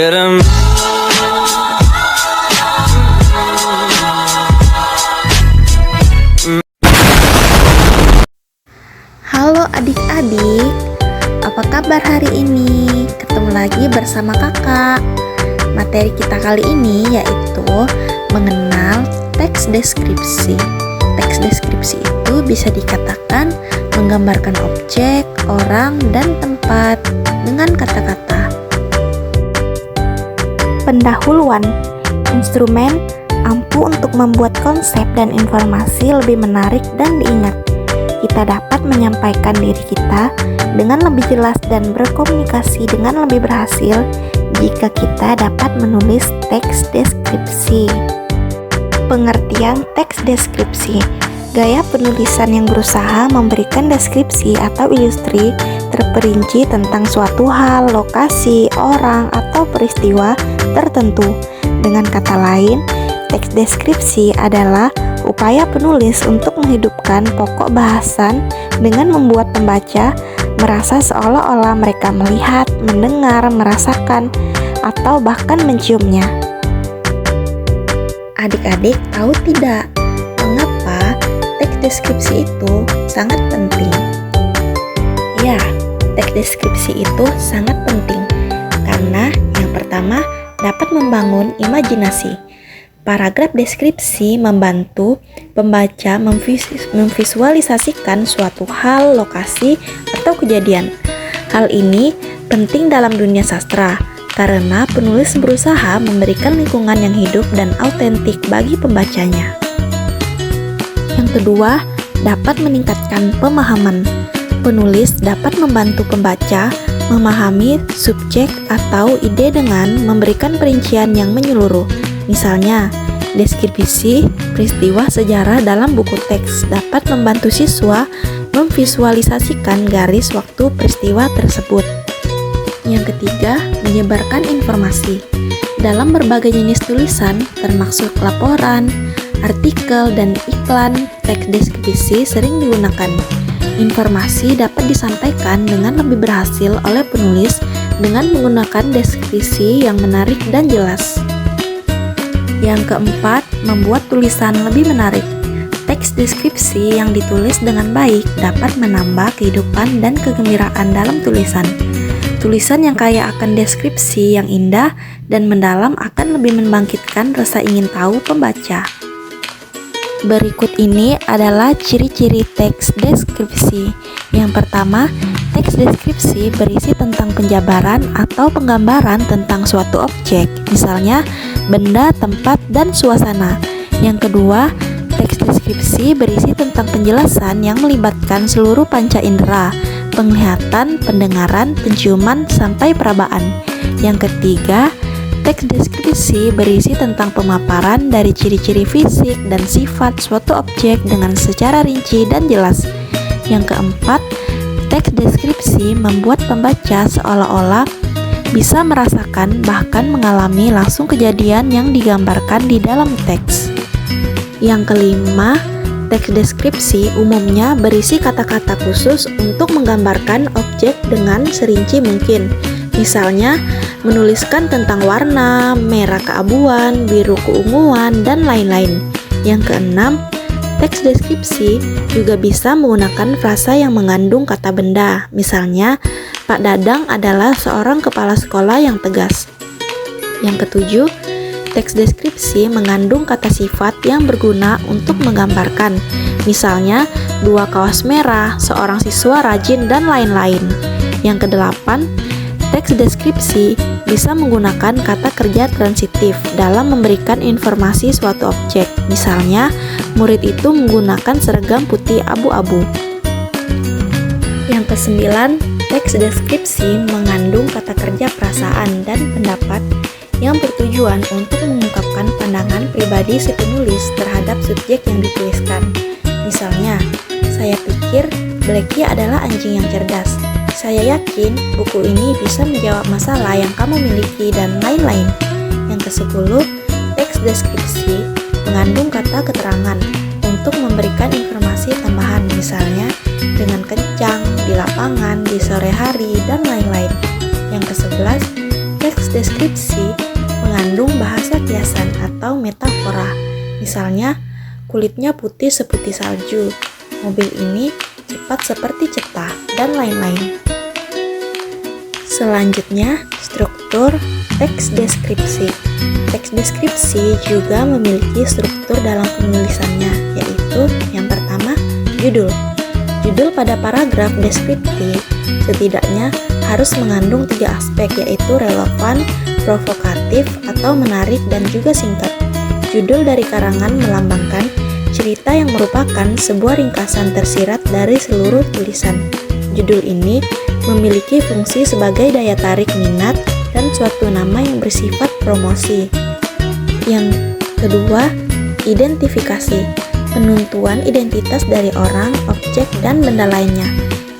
Halo adik-adik, apa kabar hari ini? Ketemu lagi bersama kakak. Materi kita kali ini yaitu mengenal teks deskripsi. Teks deskripsi itu bisa dikatakan menggambarkan objek, orang, dan tempat dengan kata-kata. Pendahuluan, instrumen ampuh untuk membuat konsep dan informasi lebih menarik dan diingat. Kita dapat menyampaikan diri kita dengan lebih jelas dan berkomunikasi dengan lebih berhasil jika kita dapat menulis teks deskripsi. Pengertian teks deskripsi: gaya penulisan yang berusaha memberikan deskripsi atau ilustri terperinci tentang suatu hal, lokasi, orang, atau peristiwa tertentu. Dengan kata lain, teks deskripsi adalah upaya penulis untuk menghidupkan pokok bahasan dengan membuat pembaca merasa seolah-olah mereka melihat, mendengar, merasakan, atau bahkan menciumnya. Adik-adik tahu tidak mengapa teks deskripsi itu sangat penting? Ya, teks deskripsi itu sangat penting karena yang pertama dapat membangun imajinasi. Paragraf deskripsi membantu pembaca memvisualisasikan suatu hal, lokasi, atau kejadian. Hal ini penting dalam dunia sastra karena penulis berusaha memberikan lingkungan yang hidup dan autentik bagi pembacanya. Yang kedua, dapat meningkatkan pemahaman. Penulis dapat membantu pembaca memahami subjek atau ide dengan memberikan perincian yang menyeluruh. Misalnya, deskripsi peristiwa sejarah dalam buku teks dapat membantu siswa memvisualisasikan garis waktu peristiwa tersebut. Yang ketiga, menyebarkan informasi. Dalam berbagai jenis tulisan, termasuk laporan, artikel, dan iklan, teks deskripsi sering digunakan. Informasi dapat disampaikan dengan lebih berhasil oleh penulis dengan menggunakan deskripsi yang menarik dan jelas. Yang keempat, membuat tulisan lebih menarik. Teks deskripsi yang ditulis dengan baik dapat menambah kehidupan dan kegembiraan dalam tulisan. Tulisan yang kaya akan deskripsi yang indah dan mendalam akan lebih membangkitkan rasa ingin tahu pembaca. Berikut ini adalah ciri-ciri teks deskripsi. Yang pertama, teks deskripsi berisi tentang penjabaran atau penggambaran tentang suatu objek, misalnya benda, tempat, dan suasana. Yang kedua, teks deskripsi berisi tentang penjelasan yang melibatkan seluruh panca indera, penglihatan, pendengaran, penciuman, sampai perabaan. Yang ketiga, teks deskripsi berisi tentang pemaparan dari ciri-ciri fisik dan sifat suatu objek dengan secara rinci dan jelas. Yang keempat, teks deskripsi membuat pembaca seolah-olah bisa merasakan bahkan mengalami langsung kejadian yang digambarkan di dalam teks. Yang kelima, teks deskripsi umumnya berisi kata-kata khusus untuk menggambarkan objek dengan serinci mungkin. Misalnya, menuliskan tentang warna, merah keabuan, biru keunguan, dan lain-lain. Yang keenam, teks deskripsi juga bisa menggunakan frasa yang mengandung kata benda. Misalnya, Pak Dadang adalah seorang kepala sekolah yang tegas. Yang ketujuh, teks deskripsi mengandung kata sifat yang berguna untuk menggambarkan. Misalnya, 2 kaos merah, seorang siswa rajin, dan lain-lain. Yang kedelapan, teks deskripsi bisa menggunakan kata kerja transitif dalam memberikan informasi suatu objek. Misalnya, murid itu menggunakan seragam putih abu-abu. Yang kesembilan, teks deskripsi mengandung kata kerja perasaan dan pendapat yang bertujuan untuk mengungkapkan pandangan pribadi si penulis terhadap subjek yang dituliskan. Misalnya, saya pikir Blacky adalah anjing yang cerdas. Saya yakin buku ini bisa menjawab masalah yang kamu miliki, dan lain-lain. Yang ke-10, teks deskripsi mengandung kata keterangan untuk memberikan informasi tambahan, misalnya dengan kencang, di lapangan, di sore hari, dan lain-lain. Yang ke-11, teks teks deskripsi mengandung bahasa kiasan atau metafora. Misalnya, kulitnya putih seputih salju, mobil ini cepat seperti cetah, dan lain-lain. Selanjutnya, struktur teks deskripsi. Teks deskripsi juga memiliki struktur dalam penulisannya, yaitu yang pertama, judul. Judul pada paragraf deskriptif setidaknya harus mengandung 3 aspek, yaitu relevan, provokatif, atau menarik, dan juga singkat. Judul dari karangan melambangkan cerita yang merupakan sebuah ringkasan tersirat dari seluruh tulisan. Judul ini memiliki fungsi sebagai daya tarik minat dan suatu nama yang bersifat promosi. Yang kedua, identifikasi. Penentuan identitas dari orang, objek, dan benda lainnya.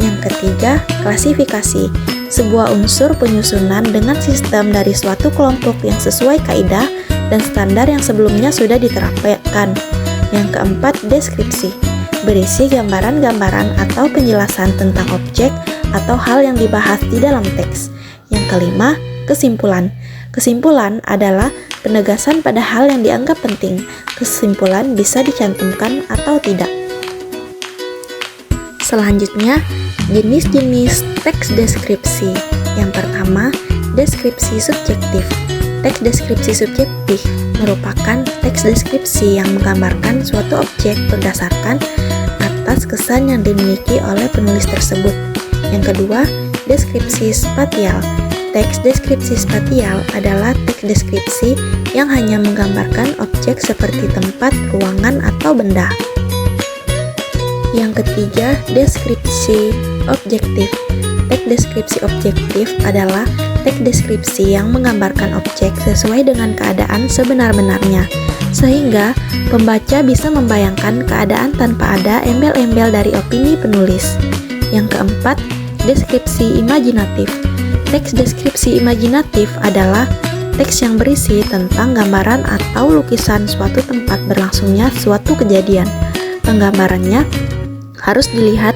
Yang ketiga, klasifikasi. Sebuah unsur penyusunan dengan sistem dari suatu kelompok yang sesuai kaidah dan standar yang sebelumnya sudah diterapkan. Yang keempat, deskripsi. Berisi gambaran-gambaran atau penjelasan tentang objek atau hal yang dibahas di dalam teks. Yang kelima, kesimpulan. Kesimpulan adalah penegasan pada hal yang dianggap penting. Kesimpulan bisa dicantumkan atau tidak. Selanjutnya, jenis-jenis teks deskripsi. Yang pertama, deskripsi subjektif. Teks deskripsi subjektif merupakan teks deskripsi yang menggambarkan suatu objek berdasarkan atas kesan yang dimiliki oleh penulis tersebut. Yang kedua, deskripsi spasial. Teks deskripsi spasial adalah teks deskripsi yang hanya menggambarkan objek seperti tempat, ruangan, atau benda. Yang ketiga, deskripsi objektif. Teks deskripsi objektif adalah teks deskripsi yang menggambarkan objek sesuai dengan keadaan sebenar-benarnya, sehingga pembaca bisa membayangkan keadaan tanpa ada embel-embel dari opini penulis. Yang keempat, deskripsi imajinatif. Teks deskripsi imajinatif adalah teks yang berisi tentang gambaran atau lukisan suatu tempat berlangsungnya suatu kejadian. Penggambarannya harus dilihat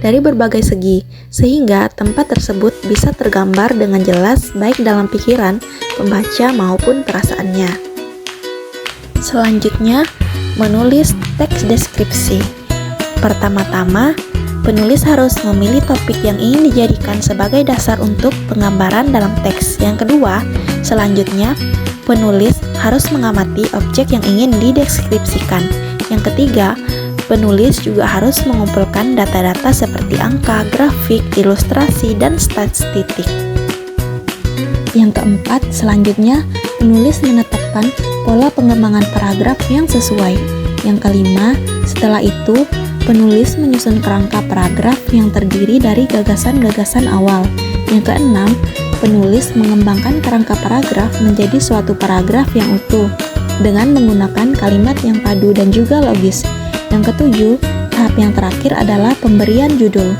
dari berbagai segi, sehingga tempat tersebut bisa tergambar dengan jelas baik dalam pikiran pembaca maupun perasaannya. Selanjutnya, menulis teks deskripsi. Pertama-tama, penulis harus memilih topik yang ingin dijadikan sebagai dasar untuk penggambaran dalam teks. Yang kedua, selanjutnya, penulis harus mengamati objek yang ingin dideskripsikan. Yang ketiga, penulis juga harus mengumpulkan data-data seperti angka, grafik, ilustrasi, dan statistik. Yang keempat, selanjutnya, penulis menetapkan pola pengembangan paragraf yang sesuai. Yang kelima, setelah itu, penulis menyusun kerangka paragraf yang terdiri dari gagasan-gagasan awal. Yang keenam, penulis mengembangkan kerangka paragraf menjadi suatu paragraf yang utuh dengan menggunakan kalimat yang padu dan juga logis. Yang ketujuh, tahap yang terakhir adalah pemberian judul.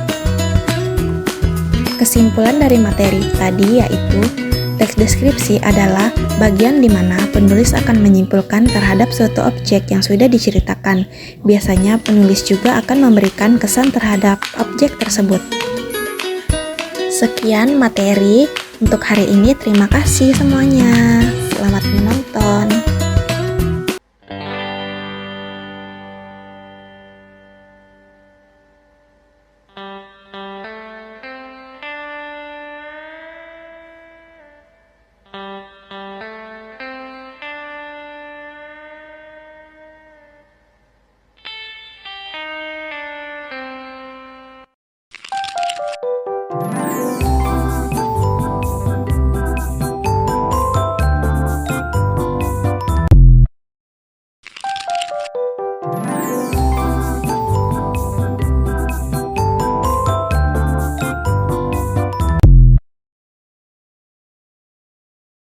Kesimpulan dari materi tadi yaitu teks deskripsi adalah bagian di mana penulis akan menyimpulkan terhadap suatu objek yang sudah diceritakan. Biasanya penulis juga akan memberikan kesan terhadap objek tersebut. Sekian materi untuk hari ini. Terima kasih semuanya. Selamat menonton.